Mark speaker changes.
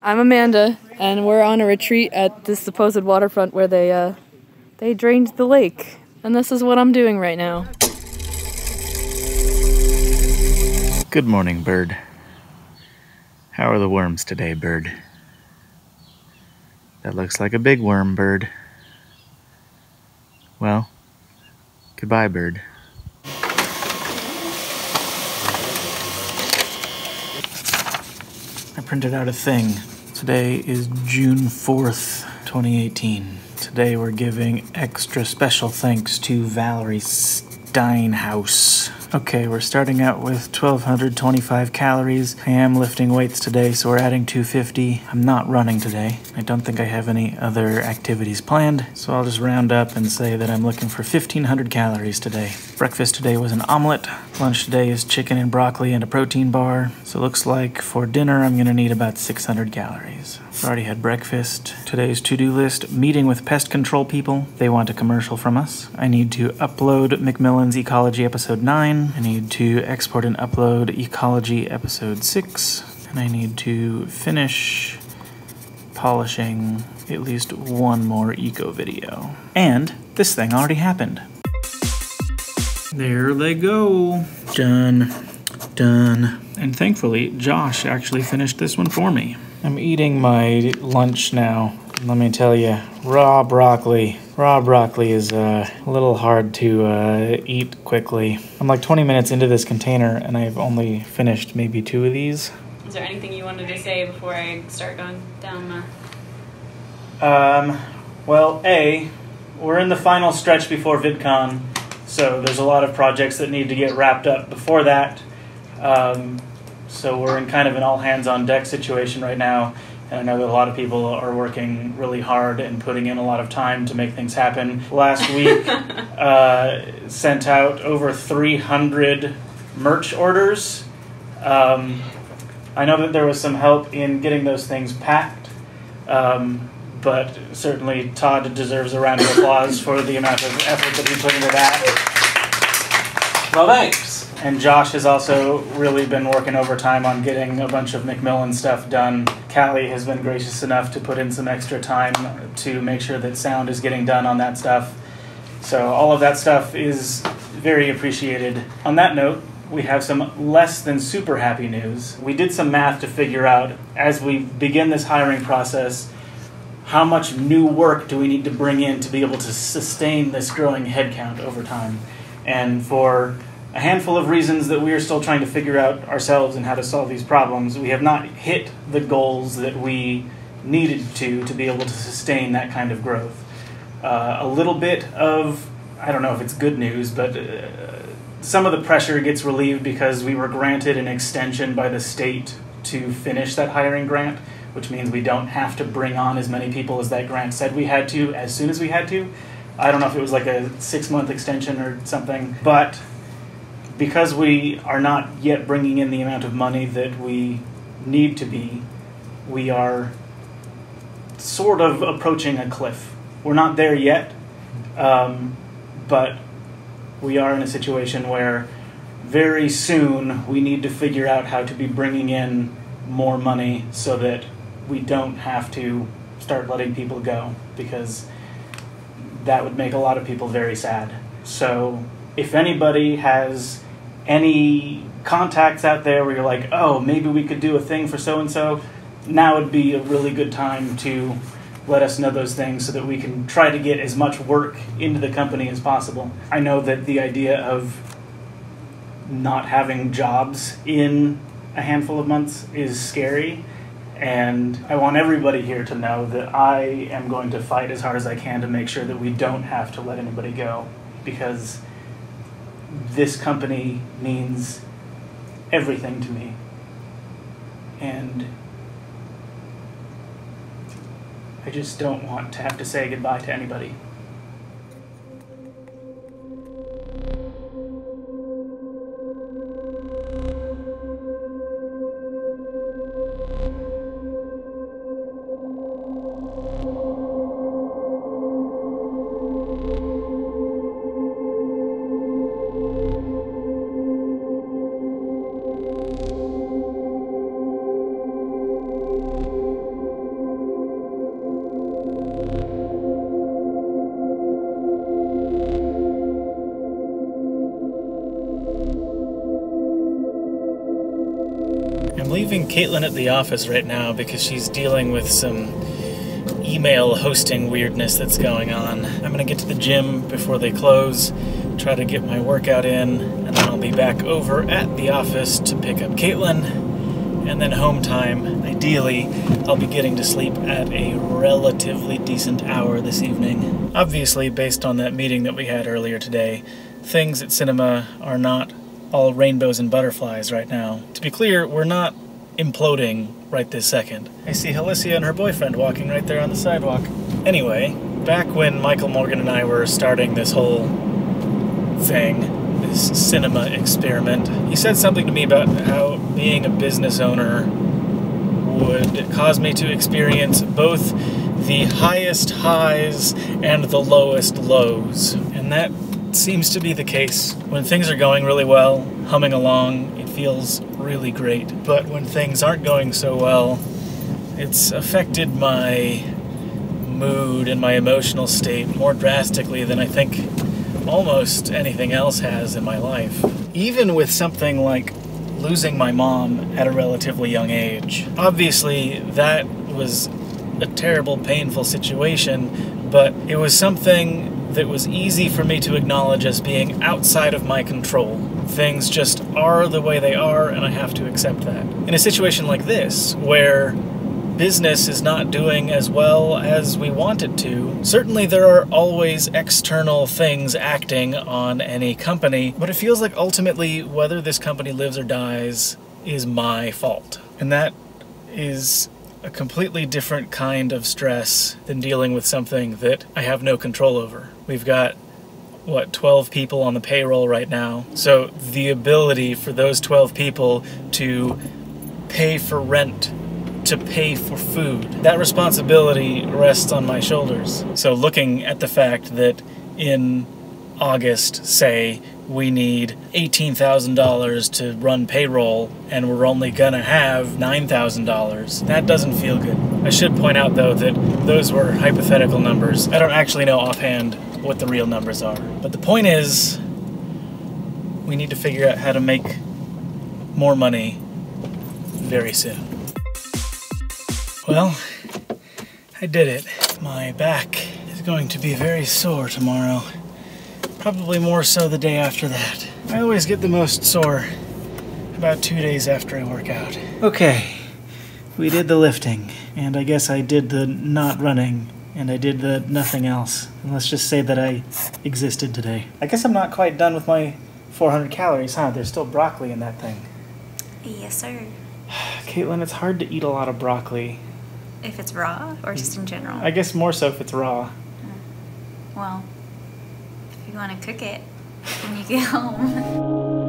Speaker 1: I'm Amanda, and we're on a retreat at this supposed waterfront where they drained the lake. And this is what I'm doing right now.
Speaker 2: Good morning, bird. How are the worms today, bird? That looks like a big worm, bird. Well, goodbye, bird. I printed out a thing. Today is June 4th, 2018. Today we're giving extra special thanks to Valerie Steinhaus. Okay, we're starting out with 1,225 calories. I am lifting weights today, so we're adding 250. I'm not running today. I don't think I have any other activities planned, so I'll just round up and say that I'm looking for 1,500 calories today. Breakfast today was an omelet. Lunch today is chicken and broccoli and a protein bar. So it looks like for dinner, I'm gonna need about 600 calories. I've already had breakfast. Today's to-do list, meeting with pest control people. They want a commercial from us. I need to upload Macmillan's Ecology Episode 9. I need to export and upload Ecology Episode 6. And I need to finish polishing at least one more eco video. And this thing already happened. There they go. Done. Done. And thankfully, Josh actually finished this one for me. I'm eating my lunch now. Let me tell you, raw broccoli. Raw broccoli is a little hard to eat quickly. I'm like 20 minutes into this container and I've only finished maybe 2 of these.
Speaker 3: Is there anything you wanted to say before I start going down?
Speaker 2: Well, we're in the final stretch before VidCon, so there's a lot of projects that need to get wrapped up before that. So we're in kind of an all-hands-on-deck situation right now, and I know that a lot of people are working really hard and putting in a lot of time to make things happen. Last week, sent out over 300 merch orders. I know that there was some help in getting those things packed, but certainly Todd deserves a round of applause for the amount of effort that he put into that. Well, thanks. And Josh has also really been working overtime on getting a bunch of Macmillan stuff done. Callie has been gracious enough to put in some extra time to make sure that sound is getting done on that stuff. So all of that stuff is very appreciated. On that note, we have some less than super happy news. We did some math to figure out, as we begin this hiring process, how much new work do we need to bring in to be able to sustain this growing headcount over time. And for a handful of reasons that we are still trying to figure out ourselves and how to solve these problems, we have not hit the goals that we needed to be able to sustain that kind of growth. A little bit of, I don't know if it's good news, but some of the pressure gets relieved because we were granted an extension by the state to finish that hiring grant, which means we don't have to bring on as many people as that grant said we had to as soon as we had to. I don't know if it was like a 6-month extension or something, but because we are not yet bringing in the amount of money that we need to be, we are sort of approaching a cliff. We're not there yet, but we are in a situation where very soon we need to figure out how to be bringing in more money so that we don't have to start letting people go, because that would make a lot of people very sad. So if anybody has any contacts out there where you're like, oh, maybe we could do a thing for so-and-so, now would be a really good time to let us know those things so that we can try to get as much work into the company as possible. I know that the idea of not having jobs in a handful of months is scary, and I want everybody here to know that I am going to fight as hard as I can to make sure that we don't have to let anybody go, because this company means everything to me. And I just don't want to have to say goodbye to anybody. Katelyn at the office right now because she's dealing with some email hosting weirdness that's going on. I'm gonna get to the gym before they close, try to get my workout in, and then I'll be back over at the office to pick up Katelyn, and then home time. Ideally, I'll be getting to sleep at a relatively decent hour this evening. Obviously, based on that meeting that we had earlier today, things at cinema are not all rainbows and butterflies right now. To be clear, we're not imploding right this second. I see Alicia and her boyfriend walking right there on the sidewalk. Anyway, back when Michael Morgan and I were starting this whole thing, this cinema experiment, he said something to me about how being a business owner would cause me to experience both the highest highs and the lowest lows. And that seems to be the case. When things are going really well, humming along, it feels really great. But when things aren't going so well, it's affected my mood and my emotional state more drastically than I think almost anything else has in my life. Even with something like losing my mom at a relatively young age. Obviously, that was a terrible, painful situation, but it was something that was easy for me to acknowledge as being outside of my control. Things just are the way they are, and I have to accept that. In a situation like this, where business is not doing as well as we want it to, certainly there are always external things acting on any company, but it feels like ultimately whether this company lives or dies is my fault. And that is a completely different kind of stress than dealing with something that I have no control over. We've got, 12 people on the payroll right now. So the ability for those 12 people to pay for rent, to pay for food, that responsibility rests on my shoulders. So looking at the fact that in August, say, we need $18,000 to run payroll, and we're only gonna have $9,000. That doesn't feel good. I should point out, though, that those were hypothetical numbers. I don't actually know offhand what the real numbers are. But the point is, we need to figure out how to make more money very soon. Well, I did it. My back is going to be very sore tomorrow. Probably more so the day after that. I always get the most sore about 2 days after I work out. Okay, we did the lifting, and I guess I did the not running, and I did the nothing else. And let's just say that I existed today. I guess I'm not quite done with my 400 calories, huh? There's still broccoli in that thing.
Speaker 3: Yes, sir.
Speaker 2: Katelyn, it's hard to eat a lot of broccoli.
Speaker 3: If it's raw, or just in general?
Speaker 2: I guess more so if it's raw.
Speaker 3: Well, if you want to cook it when you get home.